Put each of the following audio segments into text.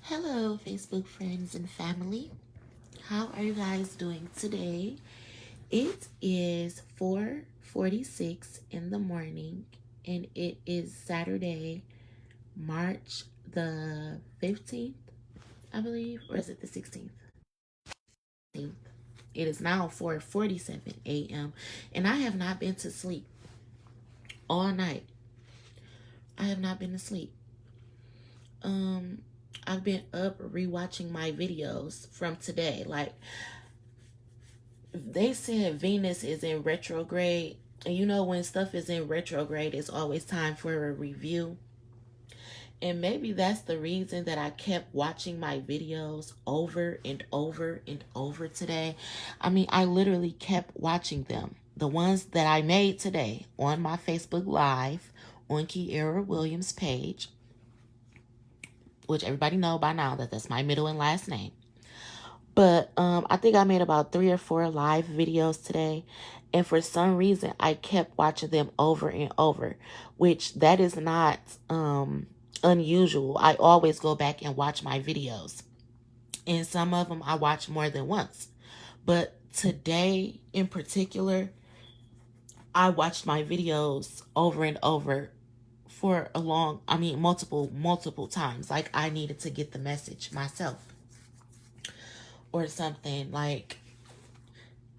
Hello, Facebook friends and family. How are you guys doing today? It is 4:46 in the morning and it is Saturday, March the 15th, I believe, or is it the 16th? It is now 4:47 a.m. and I have not been to sleep all night. I have not been to sleep. Um I've been up rewatching my videos from today. Like, they said Venus is in retrograde. And you know, when stuff is in retrograde, it's always time for a review. And maybe that's the reason that I kept watching my videos over and over and over today. I mean, I literally kept watching them. The ones that I made today on my Facebook Live on Kiera Williams page, which everybody know by now that that's my middle and last name. But I think I made about 3 or 4 live videos today. And for some reason, I kept watching them over and over, which that is not unusual. I always go back and watch my videos. And some of them I watch more than once. But today in particular, I watched my videos over and over for multiple times. Like, I needed to get the message myself or something. Like,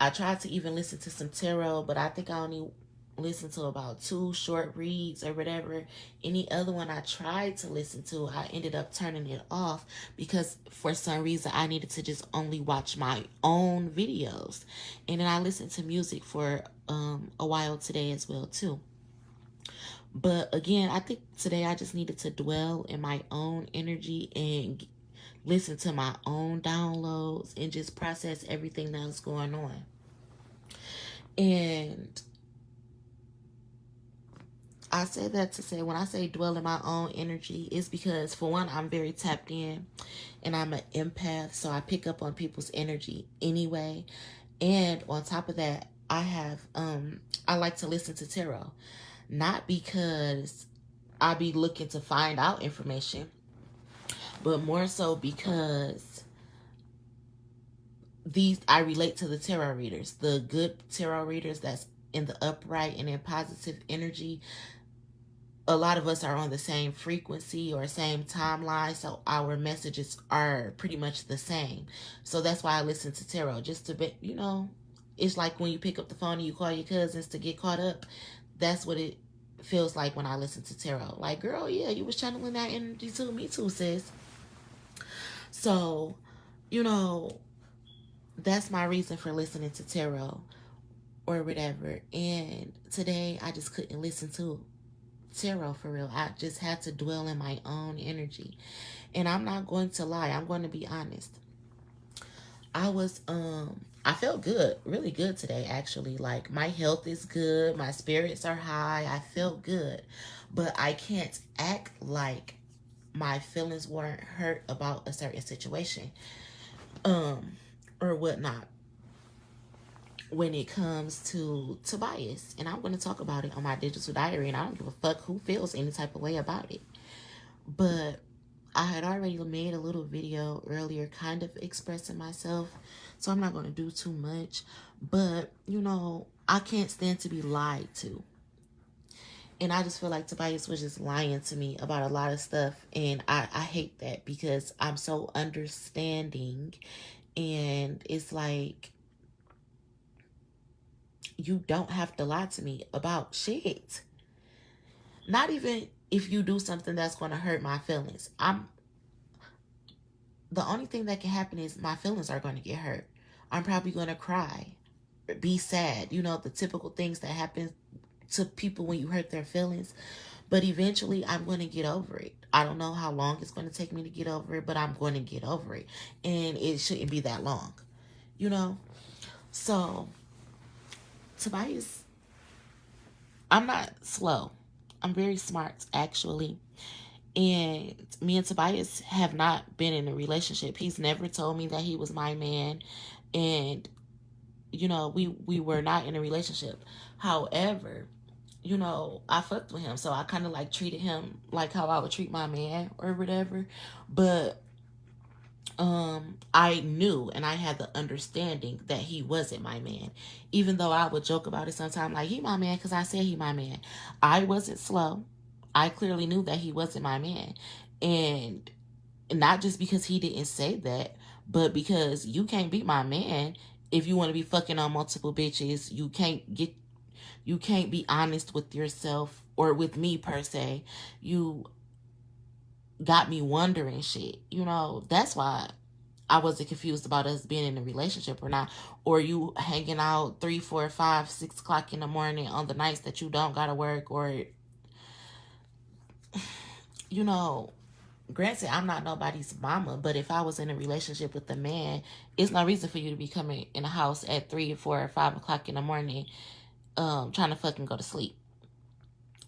I tried to even listen to some tarot, but I think I only listened to about 2 short reads or whatever. Any other one I tried to listen to, I ended up turning it off because for some reason I needed to just only watch my own videos. And then I listened to music for a while today as well too. But again, I think today I just needed to dwell in my own energy and listen to my own downloads and just process everything that was going on. And I say that to say, when I say dwell in my own energy, it's because, for one, I'm very tapped in and I'm an empath, so I pick up on people's energy anyway. And on top of that, I like to listen to tarot, not because I be looking to find out information, but more so because I relate to the tarot readers, the good tarot readers that's in the upright and in positive energy. A lot of us are on the same frequency or same timeline, so our messages are pretty much the same. So that's why I listen to tarot, just to be, it's like when you pick up the phone and you call your cousins to get caught up. That's what it feels like when I listen to tarot. Like, girl, yeah, you was channeling that energy too. Me too, sis. So, you know, that's my reason for listening to tarot or whatever. And today I just couldn't listen to tarot for real. I just had to dwell in my own energy. And I'm not going to lie, I'm going to be honest. I felt good, really good today actually. Like, my health is good, my spirits are high, I felt good. But I can't act like my feelings weren't hurt about a certain situation. Or whatnot, when it comes to Tobias. And I'm going to talk about it on my digital diary, and I don't give a fuck who feels any type of way about it. But I had already made a little video earlier kind of expressing myself, so I'm not going to do too much. But, I can't stand to be lied to. And I just feel like Tobias was just lying to me about a lot of stuff. And I hate that because I'm so understanding. And it's like, you don't have to lie to me about shit. Not even if you do something that's going to hurt my feelings. The only thing that can happen is my feelings are going to get hurt. I'm probably going to cry, be sad, the typical things that happen to people when you hurt their feelings. But eventually I'm going to get over it. I don't know how long it's going to take me to get over it, but I'm going to get over it. And it shouldn't be that long, So, Tobias, I'm not slow. I'm very smart, actually. And me and Tobias have not been in a relationship. He's never told me that he was my man. And, we were not in a relationship. However, I fucked with him. So I kind of like treated him like how I would treat my man or whatever. But I knew and I had the understanding that he wasn't my man. Even though I would joke about it sometimes, like, he my man because I said he my man. I wasn't slow. I clearly knew that he wasn't my man. And not just because he didn't say that, but because you can't be my man if you want to be fucking on multiple bitches. You can't be honest with yourself or with me per se. You got me wondering shit. That's why I wasn't confused about us being in a relationship or not, or you hanging out 3, 4, 5, 6 o'clock in the morning on the nights that you don't gotta work, or you know. Granted, I'm not nobody's mama, but if I was in a relationship with a man, it's no reason for you to be coming in the house at 3 or 4 or 5 o'clock in the morning, trying to fucking go to sleep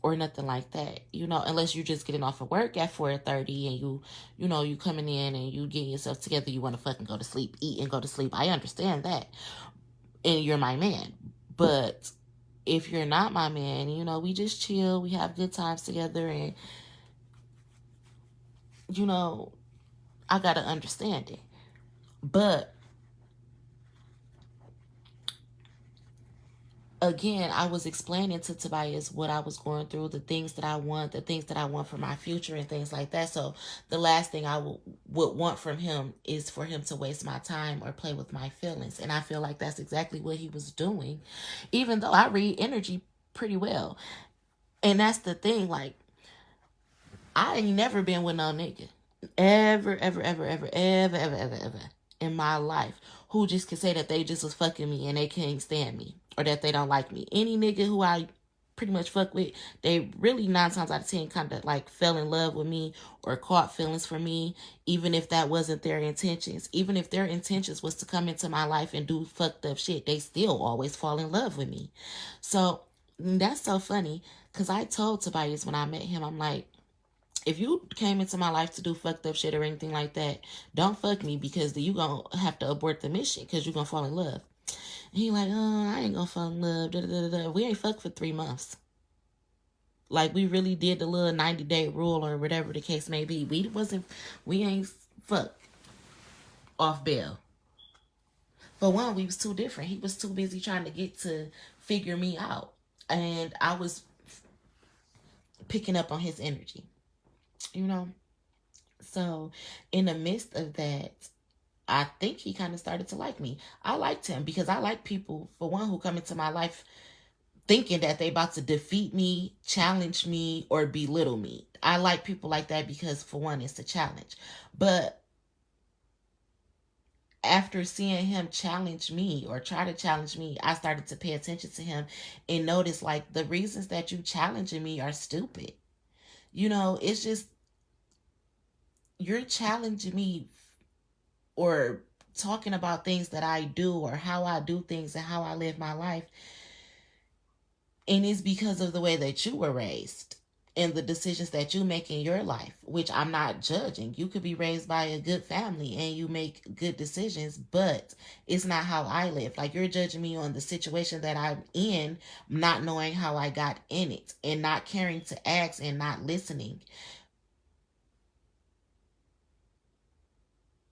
or nothing like that. Unless you're just getting off of work at 4:30 and you coming in and you getting yourself together, you want to fucking go to sleep, eat and go to sleep. I understand that. And you're my man. But if you're not my man, we just chill, we have good times together, and I gotta understand it. But again, I was explaining to Tobias what I was going through, the things that I want for my future and things like that. So the last thing I would want from him is for him to waste my time or play with my feelings. And I feel like that's exactly what he was doing, even though I read energy pretty well. And that's the thing, like, I ain't never been with no nigga. Ever, ever, ever, ever, ever, ever, ever, ever in my life who just can say that they just was fucking me and they can't stand me or that they don't like me. Any nigga who I pretty much fuck with, they really 9 times out of 10 kind of like fell in love with me or caught feelings for me, even if that wasn't their intentions. Even if their intentions was to come into my life and do fucked up shit, they still always fall in love with me. So that's so funny because I told Tobias when I met him, I'm like, if you came into my life to do fucked up shit or anything like that, don't fuck me because you gonna have to abort the mission because you gonna fall in love. And he like, oh, I ain't gonna fall in love. Da, da, da, da. We ain't fucked for 3 months. Like, we really did the little 90-day rule or whatever the case may be. We ain't fucked off bail. For one, we was too different. He was too busy trying to get to figure me out. And I was picking up on his energy, you know? So, in the midst of that, I think he kind of started to like me. I liked him because I like people, for one, who come into my life thinking that they about to defeat me, challenge me, or belittle me. I like people like that because, for one, it's a challenge. But after seeing him challenge me or try to challenge me, I started to pay attention to him and notice, like, the reasons that you challenging me are stupid. It's just you're challenging me or talking about things that I do or how I do things and how I live my life. And it's because of the way that you were raised and the decisions that you make in your life, which I'm not judging. You could be raised by a good family and you make good decisions, but it's not how I live. Like, you're judging me on the situation that I'm in, not knowing how I got in it and not caring to ask and not listening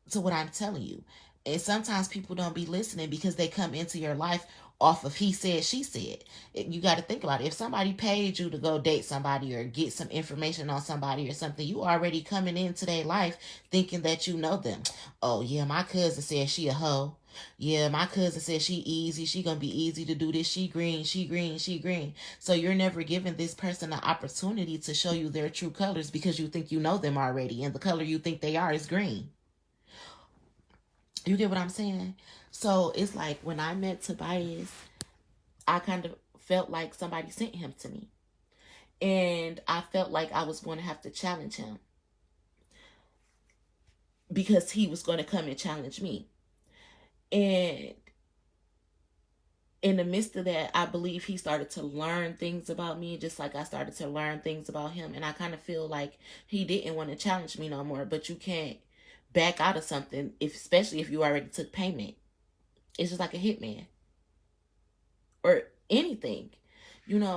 to what I'm telling you. And sometimes people don't be listening because they come into your life off of he said, she said. You got to think about it. If somebody paid you to go date somebody or get some information on somebody or something, you already coming into their life thinking that you know them. Oh, yeah, my cousin said she a hoe. Yeah, my cousin said she easy. She gonna be easy to do this. She green, she green, she green. So you're never giving this person the opportunity to show you their true colors because you think you know them already. And the color you think they are is green. You get what I'm saying? So it's like when I met Tobias, I kind of felt like somebody sent him to me. And I felt like I was going to have to challenge him because he was going to come and challenge me. And in the midst of that, I believe he started to learn things about me, just like I started to learn things about him. And I kind of feel like he didn't want to challenge me no more. But you can't back out of something, especially if you already took payment. It's just like a hitman or anything.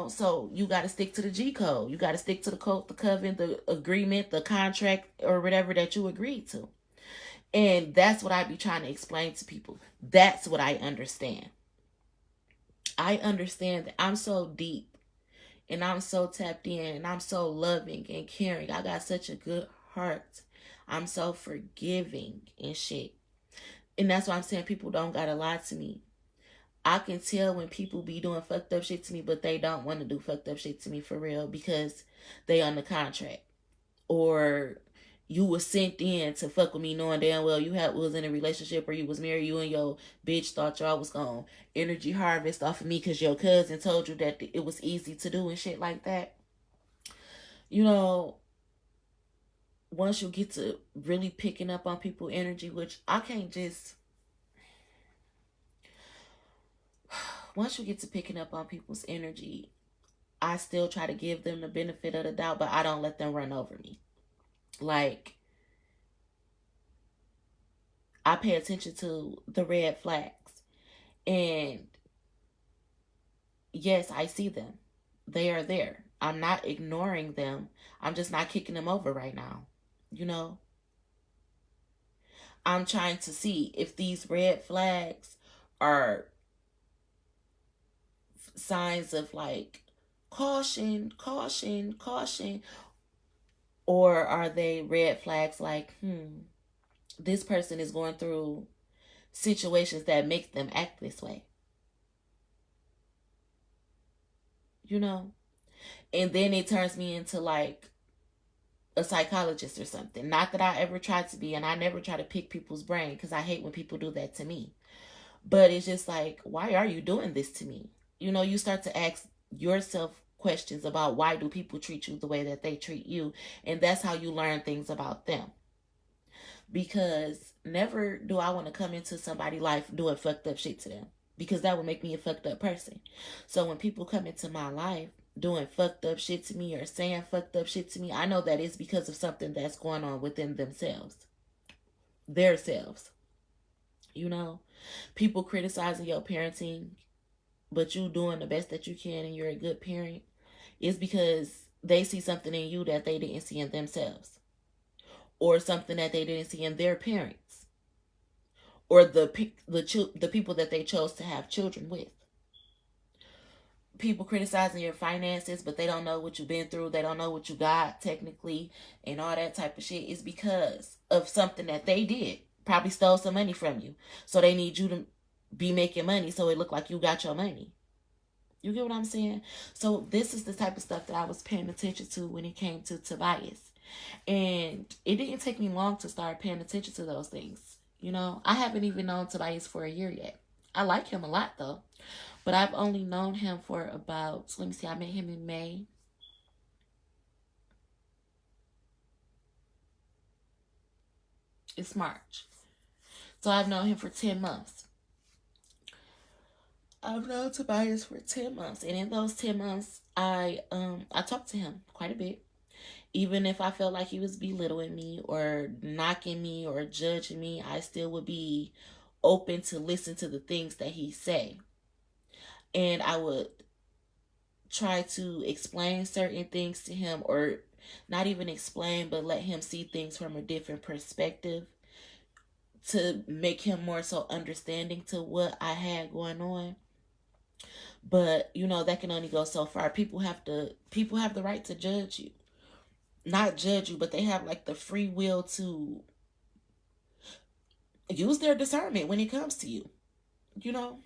So you got to stick to the G code. You got to stick to the code, the covenant, the agreement, the contract, or whatever that you agreed to. And that's what I be trying to explain to people. That's what I understand. I understand that I'm so deep and I'm so tapped in and I'm so loving and caring. I got such a good heart. I'm so forgiving and shit. And that's why I'm saying people don't gotta lie to me. I can tell when people be doing fucked up shit to me, but they don't want to do fucked up shit to me for real because they on the contract. Or you was sent in to fuck with me knowing damn well you was in a relationship or you was married, you and your bitch thought y'all was gonna energy harvest off of me because your cousin told you that it was easy to do and shit like that. You know, once you get to really picking up on people's energy, which I can't just once you get to picking up on people's energy, I still try to give them the benefit of the doubt, but I don't let them run over me. Like, I pay attention to the red flags. And yes, I see them. They are there. I'm not ignoring them. I'm just not kicking them over right now. You know? I'm trying to see if these red flags are signs of like caution, caution, caution. Or are they red flags like, this person is going through situations that make them act this way? You know? And then it turns me into like a psychologist or something. Not that I ever tried to be, and I never try to pick people's brain because I hate when people do that to me. But it's just like, why are you doing this to me? You know, you start to ask yourself questions about why do people treat you the way that they treat you, and that's how you learn things about them. Because never do I want to come into somebody's life doing fucked up shit to them, because that would make me a fucked up person. So when people come into my life doing fucked up shit to me or saying fucked up shit to me, I know that it's because of something that's going on within themselves, their selves. You know, people criticizing your parenting, but you doing the best that you can and you're a good parent, is because they see something in you that they didn't see in themselves, or something that they didn't see in their parents, or the people that they chose to have children with. People criticizing your finances, but they don't know what you've been through. They don't know what you got technically and all that type of shit, is because of something that they did. Probably stole some money from you. So they need you to be making money so it look like you got your money. You get what I'm saying? So this is the type of stuff that I was paying attention to when it came to Tobias. And it didn't take me long to start paying attention to those things. You know, I haven't even known Tobias for a year yet. I like him a lot though. But I've only known him for about, let me see, I met him in May. It's March. So I've known him for 10 months. I've known Tobias for 10 months. And in those 10 months, I talked to him quite a bit. Even if I felt like he was belittling me or knocking me or judging me, I still would be open to listen to the things that he say. And I would try to explain certain things to him, or not even explain, but let him see things from a different perspective to make him more so understanding to what I had going on. But you know, that can only go so far. People have the right to judge you. Not judge you, but they have like the free will to use their discernment when it comes to you. You know?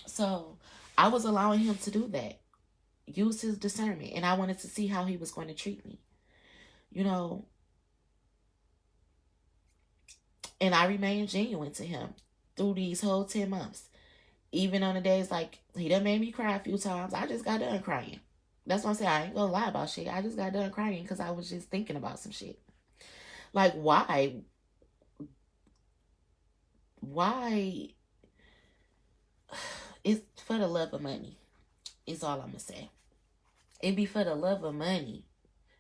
So I was allowing him to do that. Use his discernment. And I wanted to see how he was going to treat me. You know? And I remained genuine to him through these whole 10 months. Even on the days like he done made me cry a few times. I just got done crying. That's what I'm saying. I ain't gonna lie about shit. I just got done crying because I was just thinking about some shit. Like, why? Why? It's for the love of money. Is all I'm gonna say. It be for the love of money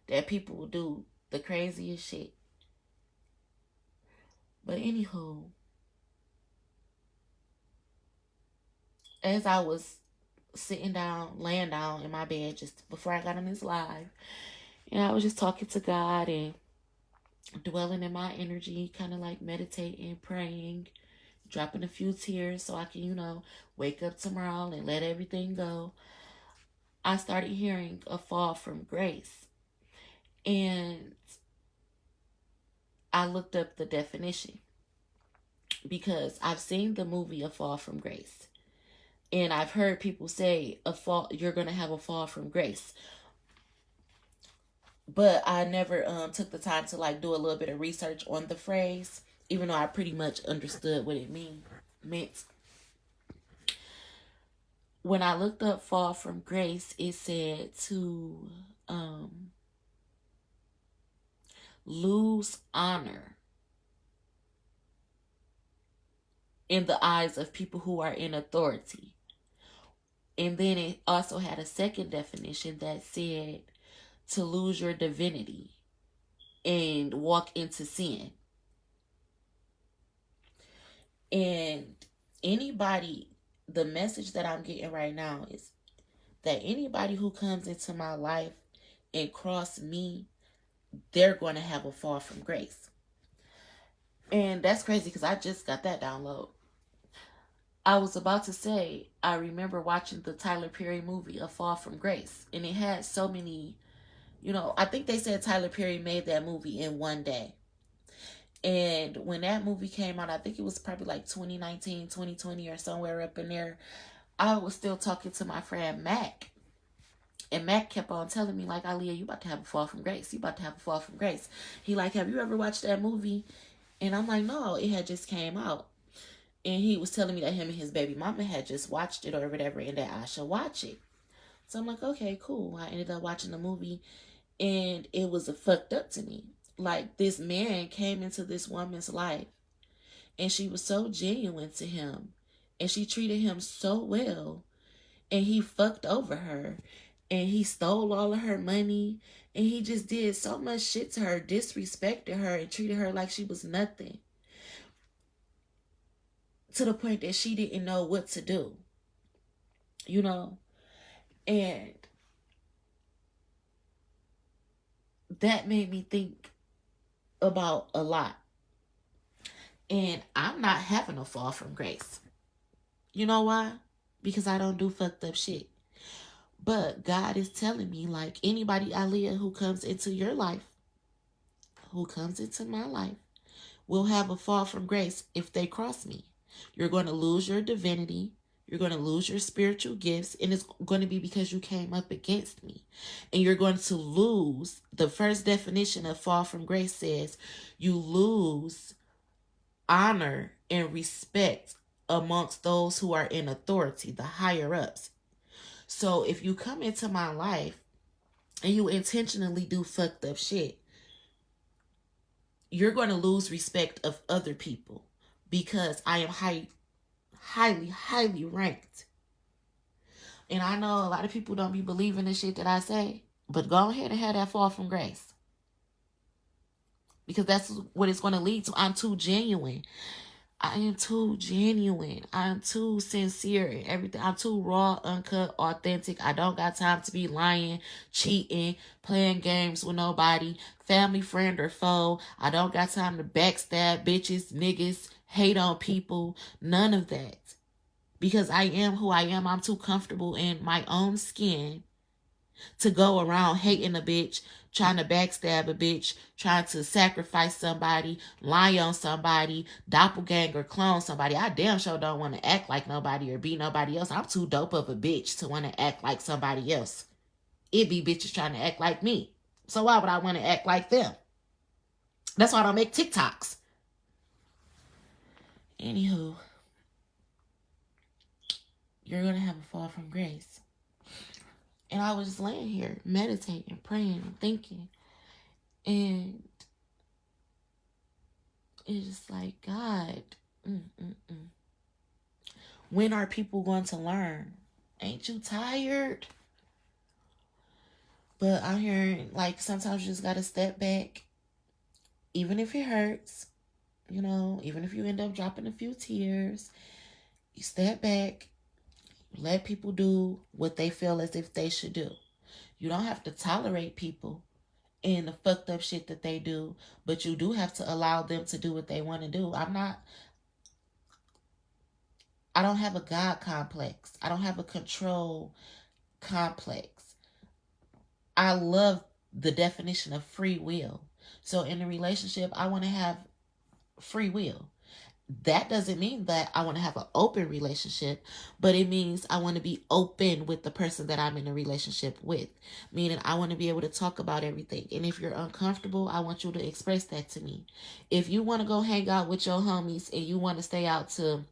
that people will do the craziest shit. But anywho, as I was laying down in my bed just before I got on this live, and I was just talking to God, and dwelling in my energy, kind of like meditating, praying, dropping a few tears so I can, wake up tomorrow and let everything go. I started hearing a fall from grace. And I looked up the definition because I've seen the movie A Fall from Grace. And I've heard people say you're going to have a fall from grace. But I never took the time to like do a little bit of research on the phrase, even though I pretty much understood what it meant. When I looked up fall from grace, it said to lose honor in the eyes of people who are in authority. And then it also had a second definition that said to lose your divinity and walk into sin. And the message that I'm getting right now is that anybody who comes into my life and cross me, they're going to have a fall from grace. And that's crazy because I just got that download. I was about to say, I remember watching the Tyler Perry movie, A Fall from Grace. And it had so many, I think they said Tyler Perry made that movie in one day. And when that movie came out, I think it was probably like 2019, 2020 or somewhere up in there, I was still talking to my friend Mac. And Mac kept on telling me, like, Aaliyah, you about to have a fall from grace. You about to have a fall from grace. He like, have you ever watched that movie? And I'm like, no, it had just came out. And he was telling me that him and his baby mama had just watched it or whatever and that I should watch it. So I'm like, okay, cool. I ended up watching the movie and it was fucked up to me. Like, this man came into this woman's life and she was so genuine to him and she treated him so well, and he fucked over her and he stole all of her money and he just did so much shit to her, disrespected her and treated her like she was nothing, to the point that she didn't know what to do, and that made me think about a lot. And I'm not having a fall from grace. You know why? Because I don't do fucked up shit. But God is telling me, like, anybody, Aaliyah, who comes into your life, who comes into my life, will have a fall from grace if they cross me. You're going to lose your divinity. You're going to lose your spiritual gifts. And it's going to be because you came up against me. And you're going to lose. The first definition of fall from grace says you lose honor and respect amongst those who are in authority, the higher ups. So if you come into my life and you intentionally do fucked up shit, you're going to lose respect of other people because I am highly, highly ranked. And I know a lot of people don't be believing the shit that I say, but go ahead and have that fall from grace. Because that's what it's going to lead to. I'm too genuine. I am too genuine. I'm too sincere in everything. I'm too raw, uncut, authentic. I don't got time to be lying, cheating, playing games with nobody, family, friend, or foe. I don't got time to backstab bitches, niggas, hate on people. None of that. Because I am who I am. I'm too comfortable in my own skin to go around hating a bitch, trying to backstab a bitch, trying to sacrifice somebody, lie on somebody, doppelganger, clone somebody. I damn sure don't want to act like nobody or be nobody else. I'm too dope of a bitch to want to act like somebody else. It be bitches trying to act like me. So why would I want to act like them? That's why I don't make TikToks. Anywho, you're going to have a fall from grace. And I was just laying here meditating, praying, and thinking. And it's just like, God, when are people going to learn? Ain't you tired? But I'm hearing, like, sometimes you just got to step back. Even if it hurts, even if you end up dropping a few tears, you step back. Let people do what they feel as if they should do. You don't have to tolerate people and the fucked up shit that they do, but you do have to allow them to do what they want to do. I don't have a God complex. I don't have a control complex. I love the definition of free will. So in a relationship, I want to have free will. That doesn't mean that I want to have an open relationship, but it means I want to be open with the person that I'm in a relationship with. Meaning, I want to be able to talk about everything. And if you're uncomfortable, I want you to express that to me. If you want to go hang out with your homies and you want to stay out to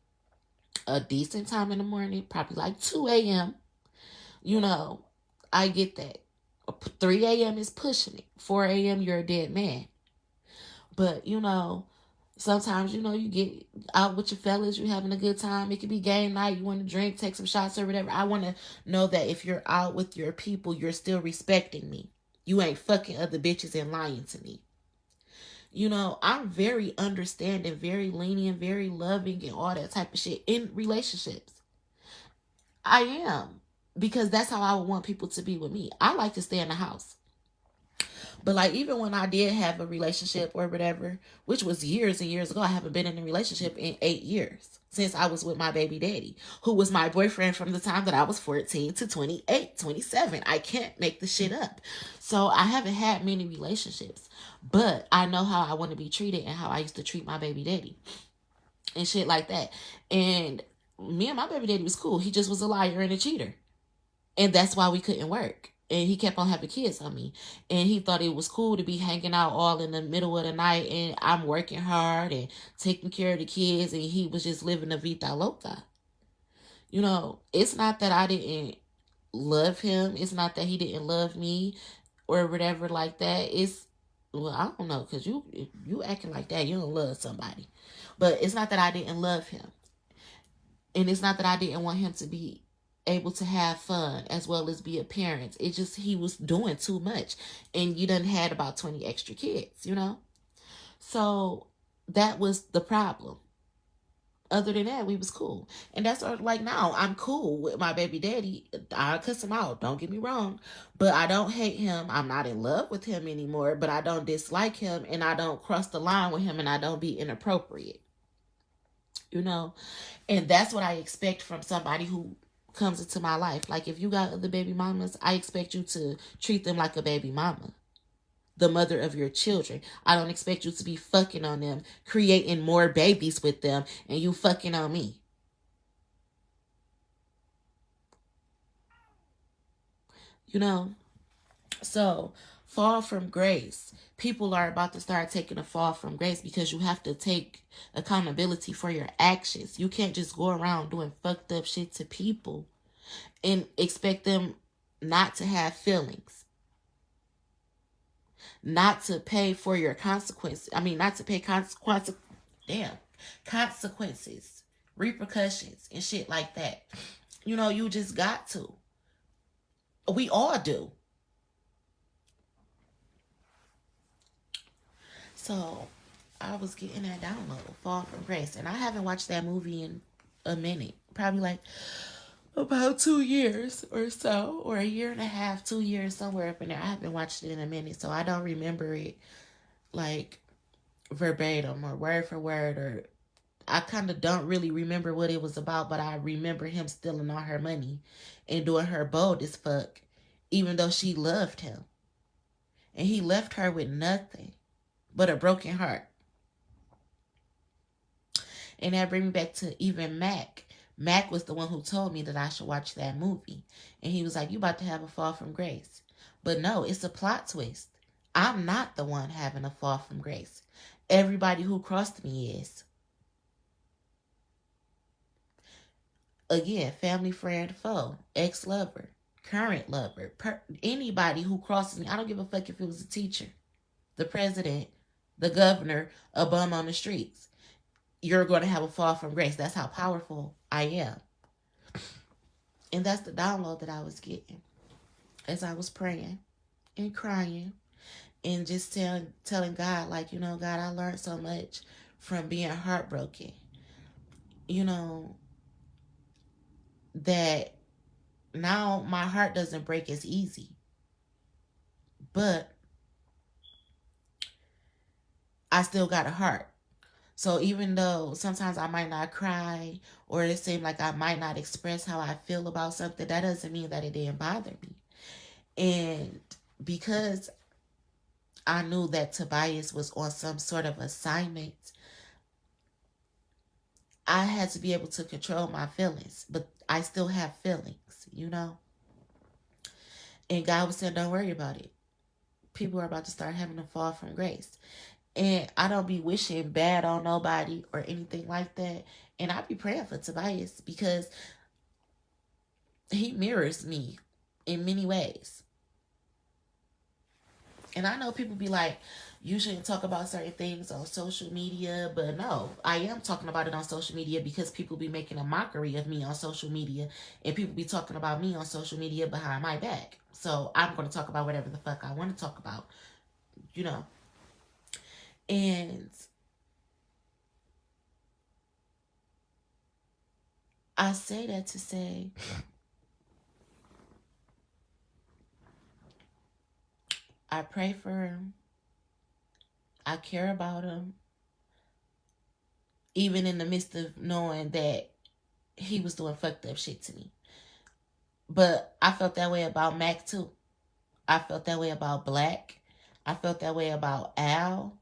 a decent time in the morning, probably like 2 a.m., I get that. 3 a.m. is pushing it. 4 a.m., you're a dead man. But, sometimes, you get out with your fellas, you're having a good time. It could be game night, you want to drink, take some shots or whatever. I want to know that if you're out with your people, you're still respecting me. You ain't fucking other bitches and lying to me. I'm very understanding, very lenient, very loving, and all that type of shit in relationships. I am. Because that's how I would want people to be with me. I like to stay in the house. But like even when I did have a relationship or whatever, which was years and years ago, I haven't been in a relationship in 8 years since I was with my baby daddy, who was my boyfriend from the time that I was 14 to 28, 27. I can't make the shit up. So I haven't had many relationships, but I know how I want to be treated and how I used to treat my baby daddy and shit like that. And me and my baby daddy was cool. He just was a liar and a cheater. And that's why we couldn't work. And he kept on having kids on me. And he thought it was cool to be hanging out all in the middle of the night. And I'm working hard and taking care of the kids. And he was just living a vida loca. It's not that I didn't love him. It's not that he didn't love me or whatever like that. I don't know. Because you acting like that, you don't love somebody. But it's not that I didn't love him. And it's not that I didn't want him to be able to have fun as well as be a parent. It just he was doing too much. And you done had about 20 extra kids, So that was the problem. Other than that, we was cool. And that's like now I'm cool with my baby daddy. I cuss him out, don't get me wrong. But I don't hate him. I'm not in love with him anymore, but I don't dislike him and I don't cross the line with him and I don't be inappropriate. And that's what I expect from somebody who comes into my life. Like if you got other baby mamas, I expect you to treat them like a baby mama, the mother of your children. I don't expect you to be fucking on them, creating more babies with them, and you fucking on me. So fall from grace. People are about to start taking a fall from grace because you have to take accountability for your actions. You can't just go around doing fucked up shit to people and expect them not to have feelings, not to pay for your consequences. I mean, not to pay consequences, repercussions, and shit like that. You just got to. We all do. So, I was getting that download, Fall from Grace, and I haven't watched that movie in a minute. Probably like about 2 years or so, or a year and a half, 2 years, somewhere up in there. I haven't watched it in a minute, so I don't remember it like verbatim or word for word, or I kind of don't really remember what it was about, but I remember him stealing all her money and doing her bold as fuck, even though she loved him. And he left her with nothing but a broken heart. And that brings me back to even Mac. Mac was the one who told me that I should watch that movie. And he was like, you about to have a fall from grace. But no, it's a plot twist. I'm not the one having a fall from grace. Everybody who crossed me is. Again, family, friend, foe, ex-lover, current lover, anybody who crosses me. I don't give a fuck if it was a teacher, the president, the governor, a bum on the streets. You're going to have a fall from grace. That's how powerful I am. And that's the download that I was getting as I was praying and crying and just telling God, like, God, I learned so much from being heartbroken. That now my heart doesn't break as easy. But I still got a heart. So even though sometimes I might not cry or it seemed like I might not express how I feel about something, that doesn't mean that it didn't bother me. And because I knew that Tobias was on some sort of assignment, I had to be able to control my feelings. But I still have feelings, you know? And God was saying, don't worry about it. People are about to start having to fall from grace. And I don't be wishing bad on nobody or anything like that. And I be praying for Tobias because he mirrors me in many ways. And I know people be like, you shouldn't talk about certain things on social media, but no, I am talking about it on social media because people be making a mockery of me on social media, and people be talking about me on social media behind my back. So I'm going to talk about whatever the fuck I want to talk about, you know. And I say that to say, I pray for him. I care about him. Even in the midst of knowing that he was doing fucked up shit to me. But I felt that way about Mac too. I felt that way about Black. I felt that way about Al.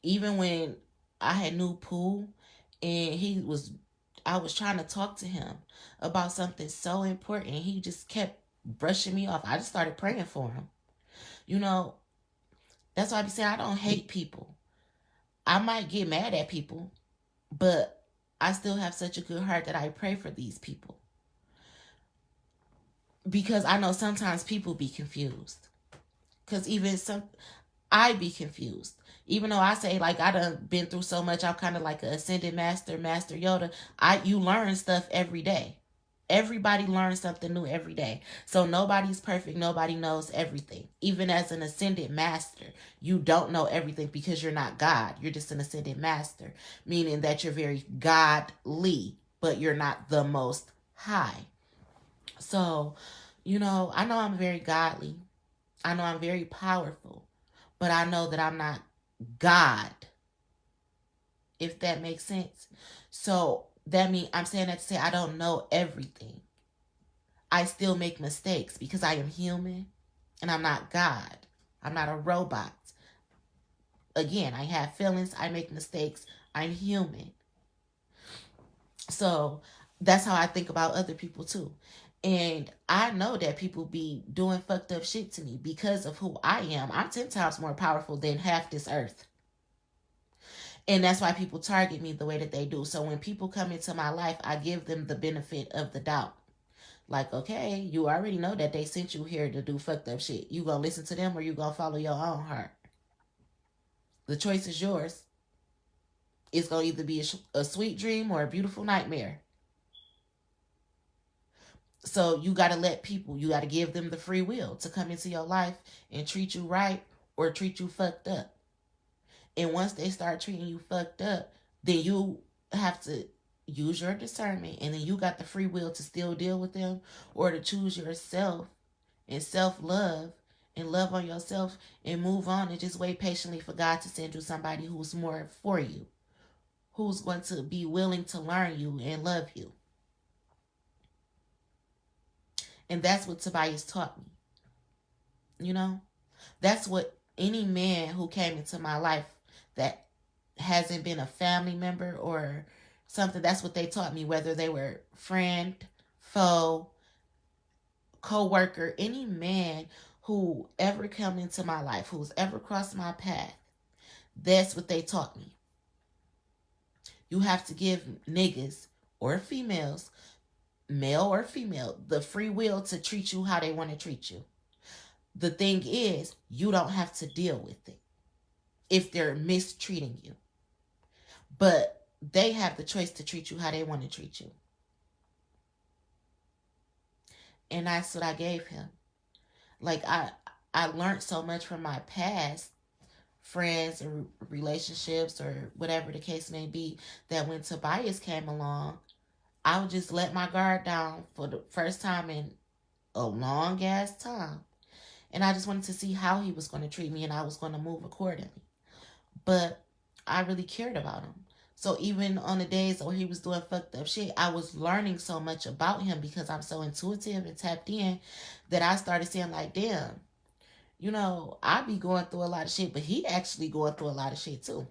Even when I had knew Pooh and I was trying to talk to him about something so important. He just kept brushing me off. I just started praying for him. You know, that's why I be saying I don't hate people. I might get mad at people, but I still have such a good heart that I pray for these people. Because I know sometimes people be confused. Because I be confused. Even though I say like I done been through so much, I'm kind of like an ascended master, Master Yoda. You learn stuff every day. Everybody learns something new every day. So nobody's perfect. Nobody knows everything. Even as an ascended master, you don't know everything because you're not God. You're just an ascended master, meaning that you're very godly, but you're not the most high. So, I know I'm very godly. I know I'm very powerful, but I know that I'm not God, if that makes sense. So that means I'm saying that to say I don't know everything. I still make mistakes because I am human and I'm not God. I'm not a robot. Again, I have feelings, I make mistakes, I'm human. So that's how I think about other people too. And I know that people be doing fucked up shit to me because of who I am. I'm 10 times more powerful than half this earth. And that's why people target me the way that they do. So when people come into my life, I give them the benefit of the doubt. Like, okay, you already know that they sent you here to do fucked up shit. You gonna listen to them or you gonna follow your own heart? The choice is yours. It's gonna either be a sweet dream or a beautiful nightmare. So you gotta you gotta give them the free will to come into your life and treat you right or treat you fucked up. And once they start treating you fucked up, then you have to use your discernment, and then you got the free will to still deal with them or to choose yourself and self-love and love on yourself and move on and just wait patiently for God to send you somebody who's more for you, who's going to be willing to learn you and love you. And that's what Tobias taught me. That's what any man who came into my life that hasn't been a family member or something, that's what they taught me, whether they were friend, foe, co-worker, any man who ever come into my life, who's ever crossed my path, that's what they taught me. You have to give niggas or females, male or female, the free will to treat you how they want to treat you. The thing is, you don't have to deal with it if they're mistreating you. But they have the choice to treat you how they want to treat you. And that's what I gave him. Like, I learned so much from my past friends and relationships or whatever the case may be, that when Tobias came along, I would just let my guard down for the first time in a long ass time. And I just wanted to see how he was going to treat me, and I was going to move accordingly. But I really cared about him. So even on the days where he was doing fucked up shit, I was learning so much about him because I'm so intuitive and tapped in that I started saying like, damn, you know, I be going through a lot of shit, but he actually going through a lot of shit too.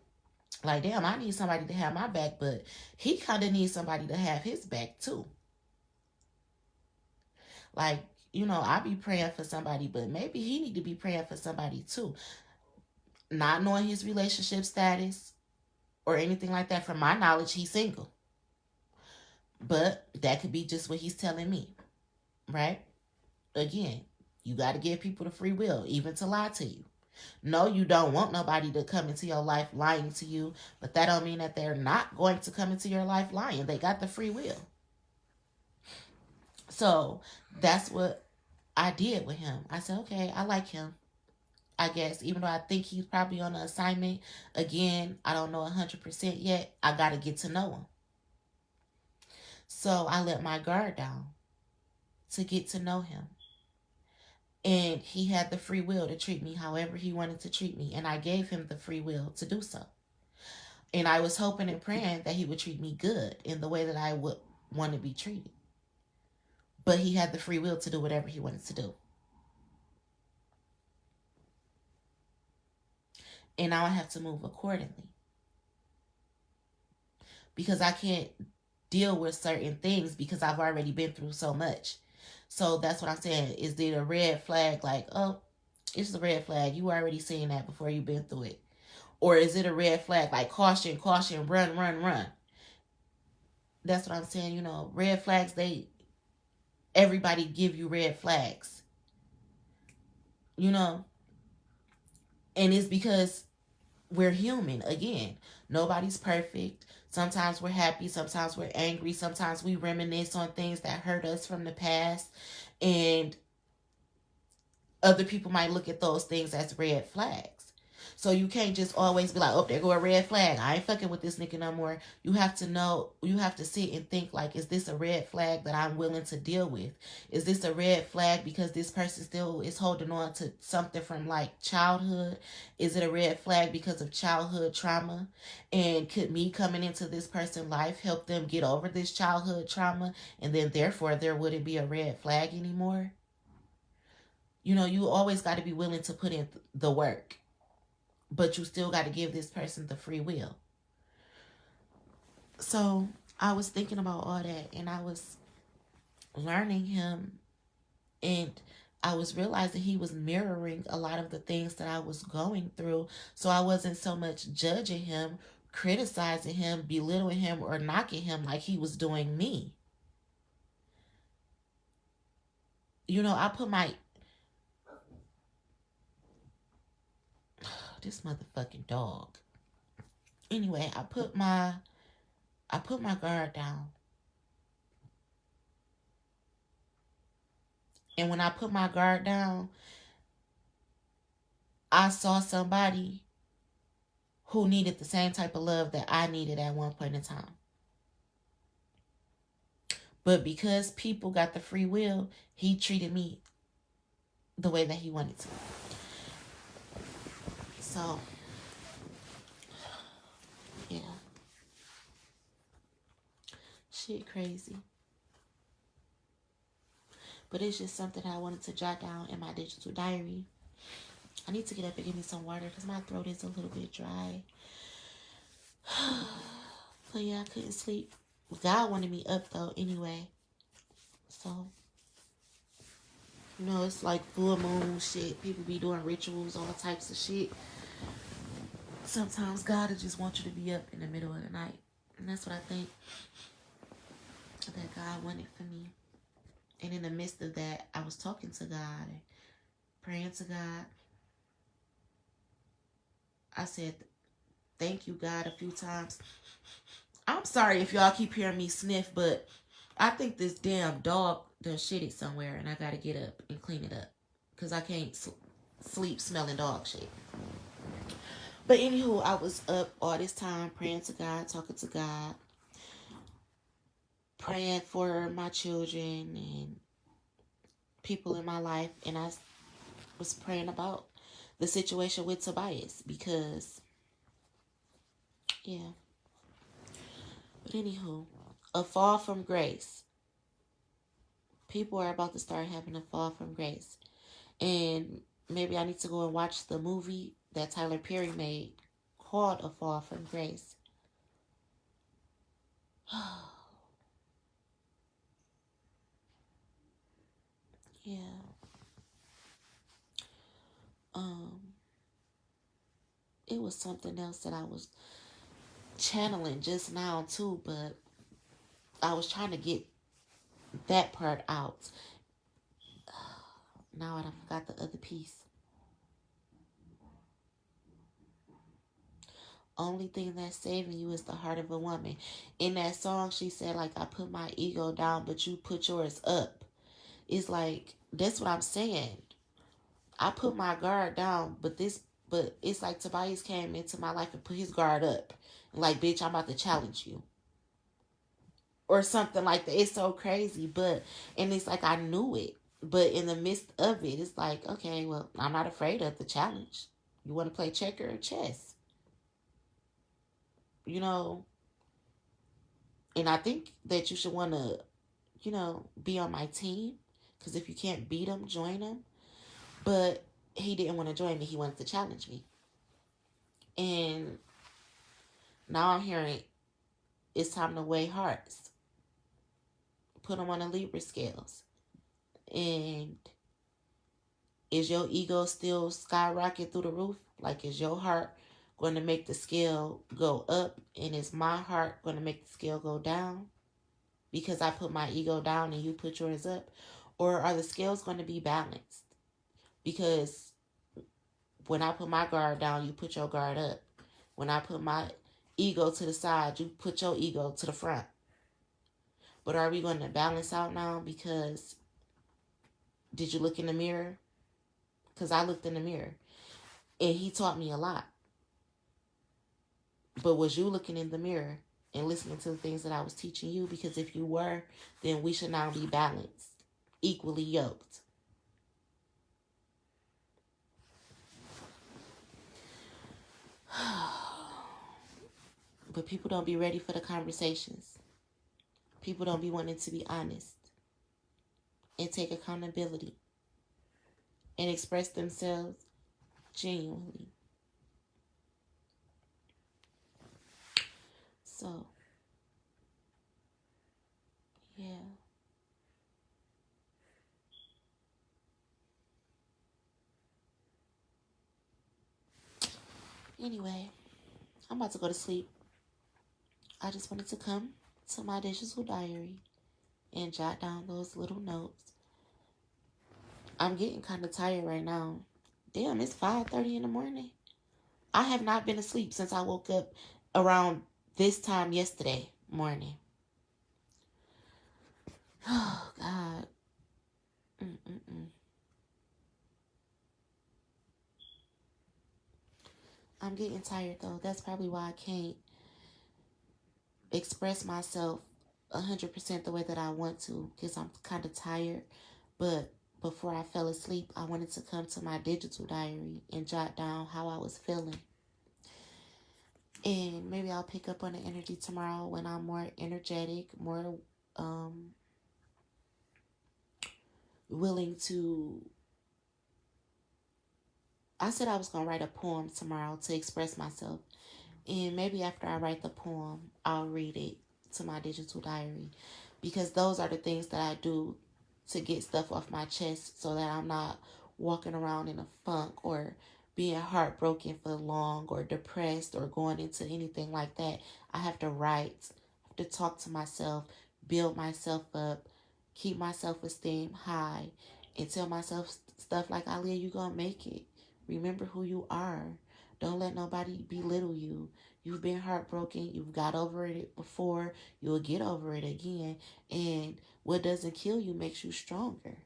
Like, damn, I need somebody to have my back, but he kind of needs somebody to have his back too. Like, you know, I be praying for somebody, but maybe he need to be praying for somebody too. Not knowing his relationship status or anything like that. From my knowledge, he's single. But that could be just what he's telling me, right? Again, you got to give people the free will, even to lie to you. No, you don't want nobody to come into your life lying to you, but that don't mean that they're not going to come into your life lying. They got the free will. So that's what I did with him. I said, okay, I like him. I guess, even though I think he's probably on an assignment, again, I don't know 100% yet. I got to get to know him. So I let my guard down to get to know him. And he had the free will to treat me however he wanted to treat me. And I gave him the free will to do so. And I was hoping and praying that he would treat me good in the way that I would want to be treated. But he had the free will to do whatever he wanted to do. And now I have to move accordingly. Because I can't deal with certain things because I've already been through so much. So that's what I'm saying. Is it a red flag? Like, oh, it's a red flag. You already seen that before you've been through it. Or is it a red flag? Like, caution, caution, run, run, run. That's what I'm saying. You know, red flags, everybody give you red flags. You know? And it's because we're human. Again, nobody's perfect. Sometimes we're happy, sometimes we're angry, sometimes we reminisce on things that hurt us from the past, and other people might look at those things as red flags. So you can't just always be like, oh, there go a red flag. I ain't fucking with this nigga no more. You have to know, you have to sit and think like, is this a red flag that I'm willing to deal with? Is this a red flag because this person still is holding on to something from like childhood? Is it a red flag because of childhood trauma? And could me coming into this person's life help them get over this childhood trauma? And then therefore there wouldn't be a red flag anymore? You know, you always got to be willing to put in the work. But you still got to give this person the free will. So I was thinking about all that, and I was learning him, and I was realizing he was mirroring a lot of the things that I was going through. So I wasn't so much judging him, criticizing him, belittling him, or knocking him like he was doing me. You know, I put my this motherfucking dog. Anyway, I put my guard down. And when I put my guard down, I saw somebody who needed the same type of love that I needed at one point in time. But because people got the free will, he treated me the way that he wanted to. So, yeah. Shit crazy. But it's just something I wanted to jot down in my digital diary. I need to get up and get me some water because my throat is a little bit dry. But yeah, I couldn't sleep. God wanted me up though anyway. So, you know, it's like full moon shit. People be doing rituals, all types of shit. Sometimes God will just want you to be up in the middle of the night. And that's what I think that God wanted for me. And in the midst of that, I was talking to God and praying to God. I said, thank you, God, a few times. I'm sorry if y'all keep hearing me sniff, but I think this damn dog done shitted somewhere and I gotta get up and clean it up. Because I can't sleep smelling dog shit. But anywho, I was up all this time praying to God, talking to God, praying for my children and people in my life. And I was praying about the situation with Tobias because Yeah. But anywho, a fall from grace. People are about to start having a fall from grace. And maybe I need to go and watch the movie that Tyler Perry made called A Fall from Grace. Yeah. Um, it was something else that I was channeling just now too, but I was trying to get that part out. Now I forgot the other piece. Only thing that's saving you is the heart of a woman. In that song, she said, like, I put my ego down, but you put yours up. It's like, that's what I'm saying. I put my guard down, but it's like Tobias came into my life and put his guard up. Like, bitch, I'm about to challenge you. Or something like that. It's so crazy, and it's like I knew it. But in the midst of it, it's like, okay, well, I'm not afraid of the challenge. You want to play checker or chess? You know, and I think that you should want to, be on my team. Because if you can't beat him, join him. But he didn't want to join me. He wanted to challenge me. And now I'm hearing it's time to weigh hearts. Put them on the Libra scales. And is your ego still skyrocket through the roof? Like, is your heart going to make the scale go up? And is my heart going to make the scale go down? Because I put my ego down and you put yours up? Or are the scales going to be balanced? Because when I put my guard down, you put your guard up. When I put my ego to the side, you put your ego to the front. But are we going to balance out now? Because did you look in the mirror? Because I looked in the mirror. And he taught me a lot. But was you looking in the mirror and listening to the things that I was teaching you? Because if you were, then we should now be balanced, equally yoked. But people don't be ready for the conversations. People don't be wanting to be honest and take accountability and express themselves genuinely. So, yeah. Anyway, I'm about to go to sleep. I just wanted to come to my digital diary and jot down those little notes. I'm getting kind of tired right now. Damn, it's 5:30 in the morning. I have not been asleep since I woke up around this time yesterday morning. Oh, God. Mm-mm-mm. I'm getting tired, though. That's probably why I can't express myself 100% the way that I want to, because I'm kind of tired. But before I fell asleep, I wanted to come to my digital diary and jot down how I was feeling. And maybe I'll pick up on the energy tomorrow when I'm more energetic, more willing to. I said I was going to write a poem tomorrow to express myself. And maybe after I write the poem, I'll read it to my digital diary. Because those are the things that I do to get stuff off my chest so that I'm not walking around in a funk or being heartbroken for long or depressed or going into anything like that. I have to write, I have to talk to myself, build myself up, keep my self-esteem high, and tell myself stuff like, Aaliyah, you gonna make it. Remember who you are. Don't let nobody belittle you. You've been heartbroken. You've got over it before. You'll get over it again. And what doesn't kill you makes you stronger.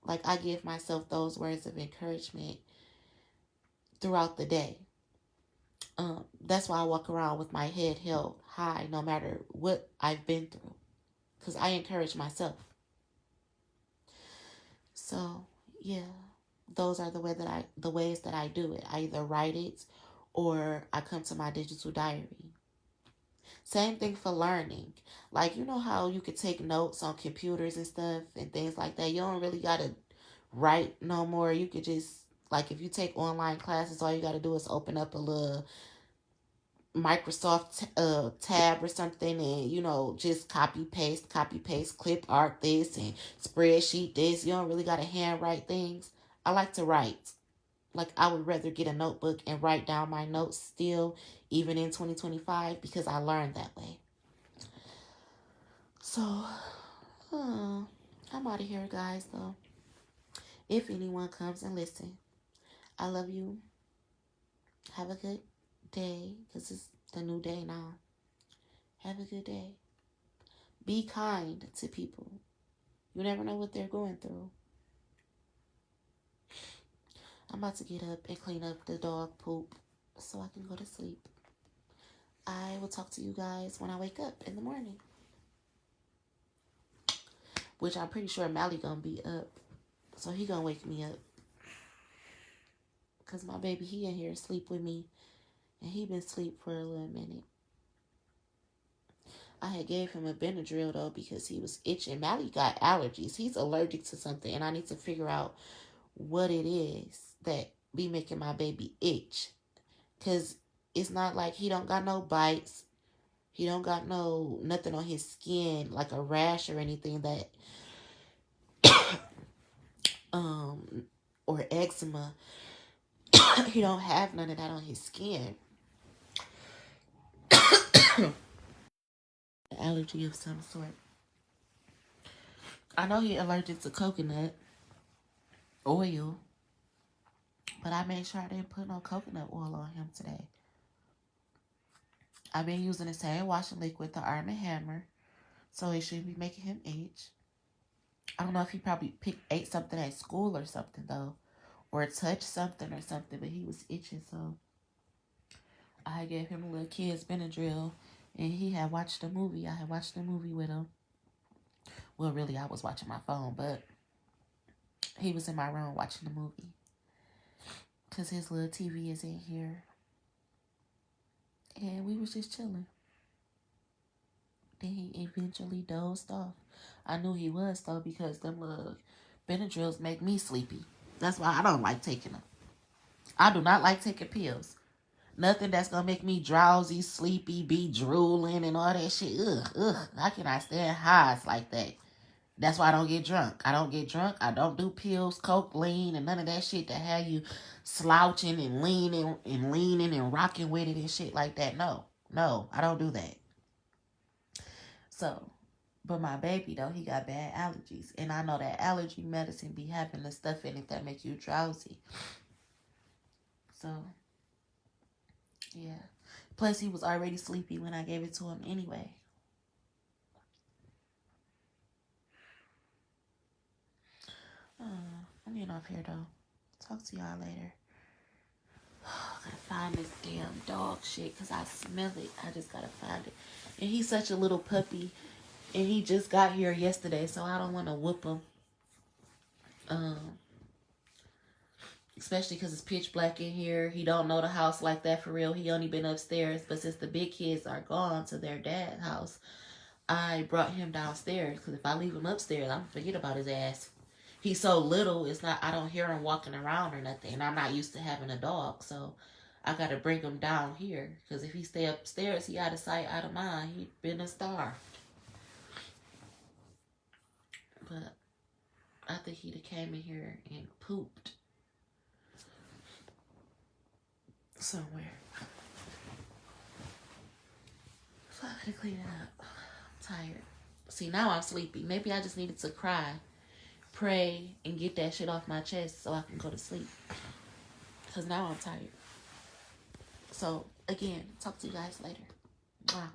Like, I give myself those words of encouragement throughout the day. That's why I walk around with my head held high no matter what I've been through. Because I encourage myself. So, yeah. Those are the ways that I do it. I either write it or I come to my digital diary. Same thing for learning. Like, you know how you could take notes on computers and stuff and things like that? You don't really got to write no more. You could just, like, if you take online classes, all you got to do is open up a little Microsoft tab or something, and just copy paste, clip art this and spreadsheet this. You don't really got to handwrite things. I like to write. Like, I would rather get a notebook and write down my notes still, even in 2025, because I learned that way. So, I'm out of here, guys, though. If anyone comes and listen, I love you. Have a good day, because it's the new day now. Have a good day. Be kind to people. You never know what they're going through. I'm about to get up and clean up the dog poop so I can go to sleep. I will talk to you guys when I wake up in the morning. Which I'm pretty sure Mally gonna be up. So he gonna wake me up. Because my baby, he in here asleep with me. And he been asleep for a little minute. I had gave him a Benadryl though because he was itching. Mally got allergies. He's allergic to something. And I need to figure out what it is that be making my baby itch. Because it's not like he don't got no bites. He don't got nothing on his skin like a rash or anything that or eczema. He don't have none of that on his skin. Allergy of some sort. I know he allergic to coconut oil, but I made sure I didn't put no coconut oil on him today. I've been using the same washing liquid, the Arm & Hammer, so it shouldn't be making him itch. I don't know if he probably ate something at school or something though, or touched something or something, but he was itching, so I gave him a little kid's Benadryl, and he had watched a movie. I had watched a movie with him. Well, really, I was watching my phone, but he was in my room watching the movie because his little TV is in here, and we was just chilling. Then he eventually dozed off. I knew he was though because them little Benadryls make me sleepy. That's why I don't like taking them. I do not like taking pills. Nothing that's gonna make me drowsy, sleepy, be drooling and all that shit. Ugh. I cannot stand highs like that. That's why I don't get drunk. I don't get drunk. I don't do pills, coke, lean, and none of that shit that have you slouching and leaning and rocking with it and shit like that. No, I don't do that. So, but my baby though, he got bad allergies, and I know that allergy medicine be having the stuff in it that make you drowsy. So, yeah. Plus, he was already sleepy when I gave it to him anyway. I'm getting off here though. Talk to y'all later. I gotta find this damn dog shit because I smell it. I just gotta find it. And he's such a little puppy. And he just got here yesterday, so I don't want to whoop him. Especially because it's pitch black in here. He don't know the house like that for real. He only been upstairs. But since the big kids are gone to their dad's house, I brought him downstairs. Because if I leave him upstairs, I'm going to forget about his ass. He's so little, it's not, I don't hear him walking around or nothing. And I'm not used to having a dog. So I got to bring him down here. Because if he stay upstairs, he out of sight, out of mind. He been a star. But I think he'd have came in here and pooped somewhere. So I gotta clean it up. I'm tired. See, now I'm sleepy. Maybe I just needed to cry, pray, and get that shit off my chest so I can go to sleep. Because now I'm tired. So, again, talk to you guys later. Wow.